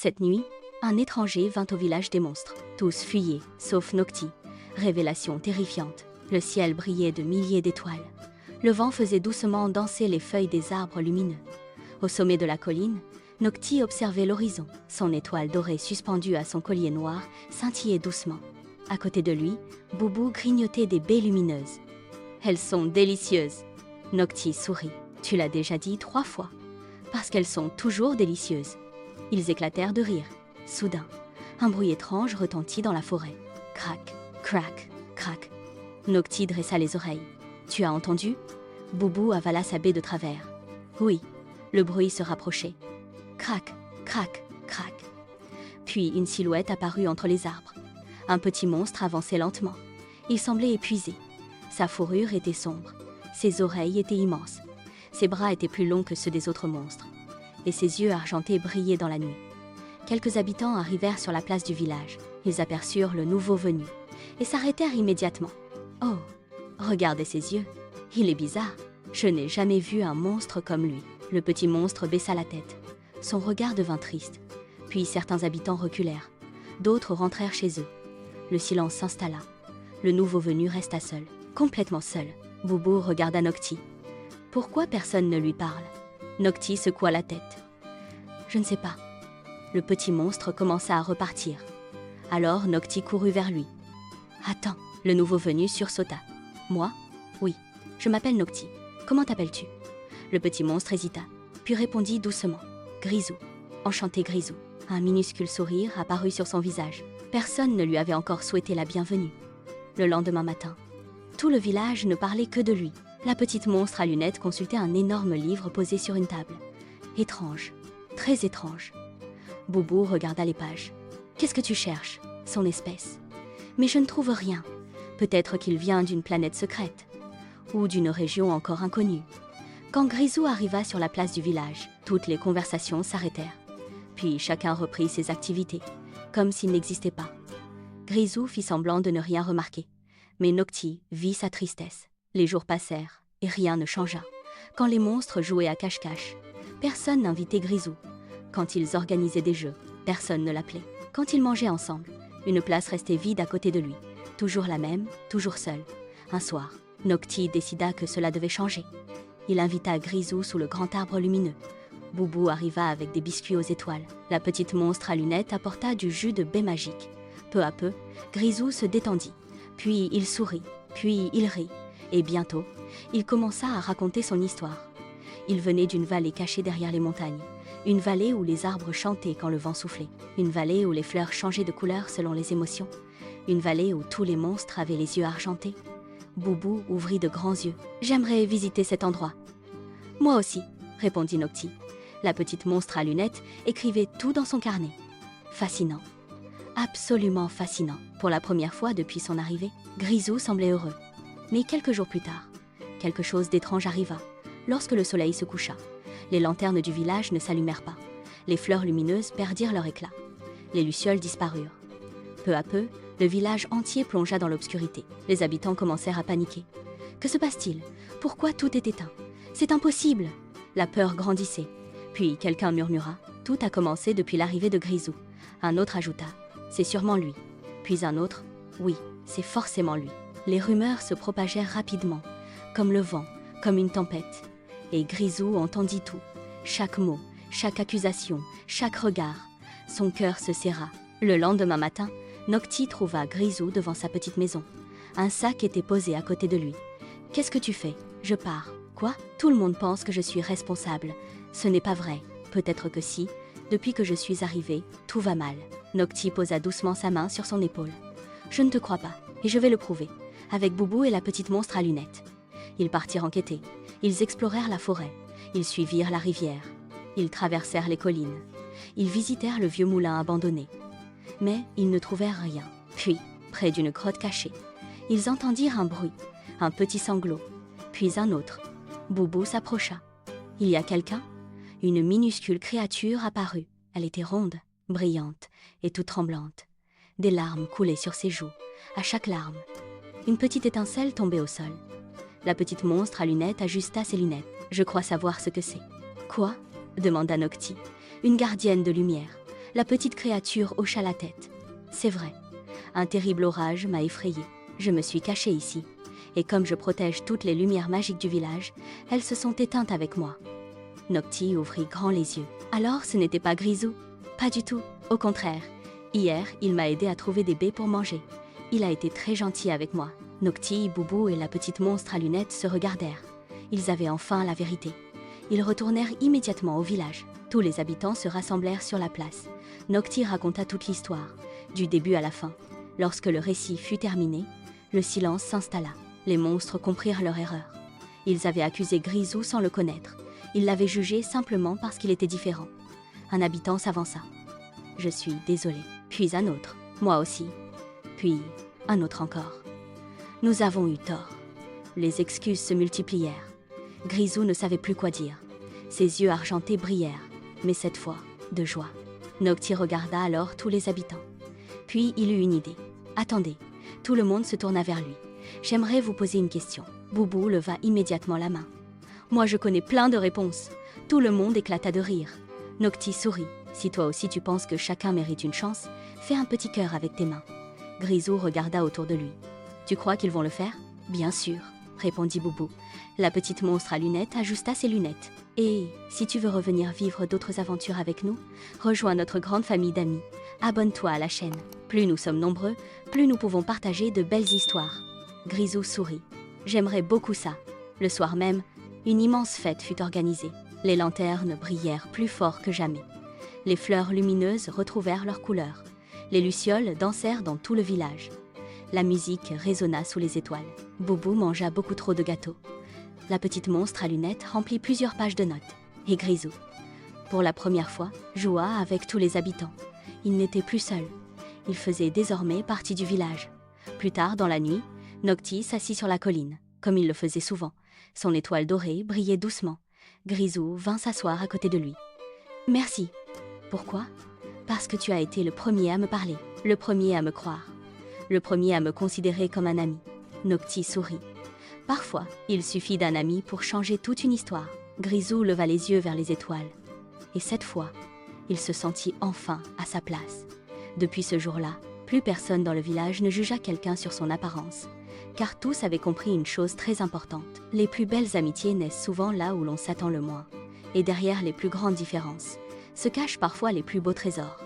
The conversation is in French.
Cette nuit, un étranger vint au village des monstres. Tous fuyaient, sauf Noctis. Révélation terrifiante. Le ciel brillait de milliers d'étoiles. Le vent faisait doucement danser les feuilles des arbres lumineux. Au sommet de la colline, Noctis observait l'horizon. Son étoile dorée suspendue à son collier noir scintillait doucement. À côté de lui, Boubou grignotait des baies lumineuses. « Elles sont délicieuses !» Noctis sourit. « Tu l'as déjà dit 3 fois. » « Parce qu'elles sont toujours délicieuses. » Ils éclatèrent de rire. Soudain, un bruit étrange retentit dans la forêt. Crac, crac, crac. Noctis dressa les oreilles. « Tu as entendu ?» Boubou avala sa baie de travers. Oui, le bruit se rapprochait. Crac, crac, crac. Puis une silhouette apparut entre les arbres. Un petit monstre avançait lentement. Il semblait épuisé. Sa fourrure était sombre. Ses oreilles étaient immenses. Ses bras étaient plus longs que ceux des autres monstres. Et ses yeux argentés brillaient dans la nuit. Quelques habitants arrivèrent sur la place du village. Ils aperçurent le nouveau venu et s'arrêtèrent immédiatement. « Oh, regardez ses yeux. Il est bizarre. Je n'ai jamais vu un monstre comme lui. » Le petit monstre baissa la tête. Son regard devint triste. Puis certains habitants reculèrent. D'autres rentrèrent chez eux. Le silence s'installa. Le nouveau venu resta seul, complètement seul. Boubou regarda Noctis. Pourquoi personne ne lui parle? Noctis secoua la tête. Je ne sais pas. Le petit monstre commença à repartir. Alors Noctis courut vers lui. Attends, le nouveau venu sursauta. Moi? Oui, je m'appelle Noctis. Comment t'appelles-tu? Le petit monstre hésita, puis répondit doucement. Grisou. Enchanté Grisou. Un minuscule sourire apparut sur son visage. Personne ne lui avait encore souhaité la bienvenue. Le lendemain matin, tout le village ne parlait que de lui. La petite monstre à lunettes consultait un énorme livre posé sur une table. Étrange, très étrange. Boubou regarda les pages. Qu'est-ce que tu cherches? Son espèce. Mais je ne trouve rien. Peut-être qu'il vient d'une planète secrète. Ou d'une région encore inconnue. Quand Grisou arriva sur la place du village, toutes les conversations s'arrêtèrent. Puis chacun reprit ses activités, comme s'il n'existait pas. Grisou fit semblant de ne rien remarquer. Mais Noctis vit sa tristesse. Les jours passèrent, et rien ne changea. Quand les monstres jouaient à cache-cache, personne n'invitait Grisou. Quand ils organisaient des jeux, personne ne l'appelait. Quand ils mangeaient ensemble, une place restait vide à côté de lui. Toujours la même, toujours seul. Un soir, Noctis décida que cela devait changer. Il invita Grisou sous le grand arbre lumineux. Boubou arriva avec des biscuits aux étoiles. La petite monstre à lunettes apporta du jus de baie magique. Peu à peu, Grisou se détendit. Puis il sourit, puis il rit. Et bientôt, il commença à raconter son histoire. Il venait d'une vallée cachée derrière les montagnes. Une vallée où les arbres chantaient quand le vent soufflait. Une vallée où les fleurs changeaient de couleur selon les émotions. Une vallée où tous les monstres avaient les yeux argentés. Boubou ouvrit de grands yeux. « J'aimerais visiter cet endroit. »« Moi aussi, » répondit Noctis. La petite monstre à lunettes écrivait tout dans son carnet. Fascinant. Absolument fascinant. Pour la première fois depuis son arrivée, Grisou semblait heureux. Mais quelques jours plus tard, quelque chose d'étrange arriva. Lorsque le soleil se coucha, les lanternes du village ne s'allumèrent pas. Les fleurs lumineuses perdirent leur éclat. Les lucioles disparurent. Peu à peu, le village entier plongea dans l'obscurité. Les habitants commencèrent à paniquer. Que se passe-t-il? Pourquoi tout est éteint? C'est impossible! La peur grandissait. Puis quelqu'un murmura. Tout a commencé depuis l'arrivée de Grisou. Un autre ajouta. C'est sûrement lui. Puis un autre. Oui, c'est forcément lui. Les rumeurs se propagèrent rapidement, comme le vent, comme une tempête. Et Grisou entendit tout. Chaque mot, chaque accusation, chaque regard. Son cœur se serra. Le lendemain matin, Noctis trouva Grisou devant sa petite maison. Un sac était posé à côté de lui. « Qu'est-ce que tu fais? Je pars. »« Quoi? Tout le monde pense que je suis responsable. Ce n'est pas vrai. Peut-être que si. Depuis que je suis arrivée, tout va mal. » Noctis posa doucement sa main sur son épaule. « Je ne te crois pas, et je vais le prouver. » Avec Boubou et la petite monstre à lunettes. Ils partirent enquêter. Ils explorèrent la forêt. Ils suivirent la rivière. Ils traversèrent les collines. Ils visitèrent le vieux moulin abandonné. Mais ils ne trouvèrent rien. Puis, près d'une grotte cachée, ils entendirent un bruit, un petit sanglot, puis un autre. Boubou s'approcha. Il y a quelqu'un? Une minuscule créature apparut. Elle était ronde, brillante et toute tremblante. Des larmes coulaient sur ses joues. À chaque larme, une petite étincelle tombait au sol. La petite monstre à lunettes ajusta ses lunettes. « Je crois savoir ce que c'est. »« Quoi ?» demanda Noctis. « Une gardienne de lumière. La petite créature hocha la tête. C'est vrai. Un terrible orage m'a effrayée. Je me suis cachée ici. Et comme je protège toutes les lumières magiques du village, elles se sont éteintes avec moi. Nocti ouvrit grand les yeux. Alors ce n'était pas Grisou? Pas du tout. Au contraire. Hier, il m'a aidé à trouver des baies pour manger. Il a été très gentil avec moi. Nocti, Boubou et la petite monstre à lunettes se regardèrent. Ils avaient enfin la vérité. Ils retournèrent immédiatement au village. Tous les habitants se rassemblèrent sur la place. Nocti raconta toute l'histoire, du début à la fin. Lorsque le récit fut terminé, le silence s'installa. Les monstres comprirent leur erreur. Ils avaient accusé Grisou sans le connaître. Ils l'avaient jugé simplement parce qu'il était différent. Un habitant s'avança. « Je suis désolé. » Puis un autre. « Moi aussi. » Puis un autre encore. « Nous avons eu tort. » Les excuses se multiplièrent. Grisou ne savait plus quoi dire. Ses yeux argentés brillèrent, mais cette fois, de joie. Nocti regarda alors tous les habitants. Puis il eut une idée. « Attendez. » Tout le monde se tourna vers lui. « J'aimerais vous poser une question. » Boubou leva immédiatement la main. « Moi je connais plein de réponses. » Tout le monde éclata de rire. Nocti sourit. « Si toi aussi tu penses que chacun mérite une chance, fais un petit cœur avec tes mains. » Grisou regarda autour de lui. « Tu crois qu'ils vont le faire ?»« Bien sûr, » répondit Boubou. La petite monstre à lunettes ajusta ses lunettes. « Et si tu veux revenir vivre d'autres aventures avec nous, rejoins notre grande famille d'amis. Abonne-toi à la chaîne. Plus nous sommes nombreux, plus nous pouvons partager de belles histoires. » Grisou sourit. « J'aimerais beaucoup ça. » Le soir même, une immense fête fut organisée. Les lanternes brillèrent plus fort que jamais. Les fleurs lumineuses retrouvèrent leur couleur. Les lucioles dansèrent dans tout le village. La musique résonna sous les étoiles. Boubou mangea beaucoup trop de gâteaux. La petite monstre à lunettes remplit plusieurs pages de notes. Et Grisou, pour la première fois, joua avec tous les habitants. Il n'était plus seul. Il faisait désormais partie du village. Plus tard, dans la nuit, Nocti s'assit sur la colline, comme il le faisait souvent. Son étoile dorée brillait doucement. Grisou vint s'asseoir à côté de lui. « Merci. » Pourquoi ? Parce que tu as été le premier à me parler, le premier à me croire, le premier à me considérer comme un ami. Nocti sourit. Parfois, il suffit d'un ami pour changer toute une histoire. Grisou leva les yeux vers les étoiles. Et cette fois, il se sentit enfin à sa place. Depuis ce jour-là, plus personne dans le village ne jugea quelqu'un sur son apparence, car tous avaient compris une chose très importante. Les plus belles amitiés naissent souvent là où l'on s'attend le moins. Et derrière les plus grandes différences, se cachent parfois les plus beaux trésors.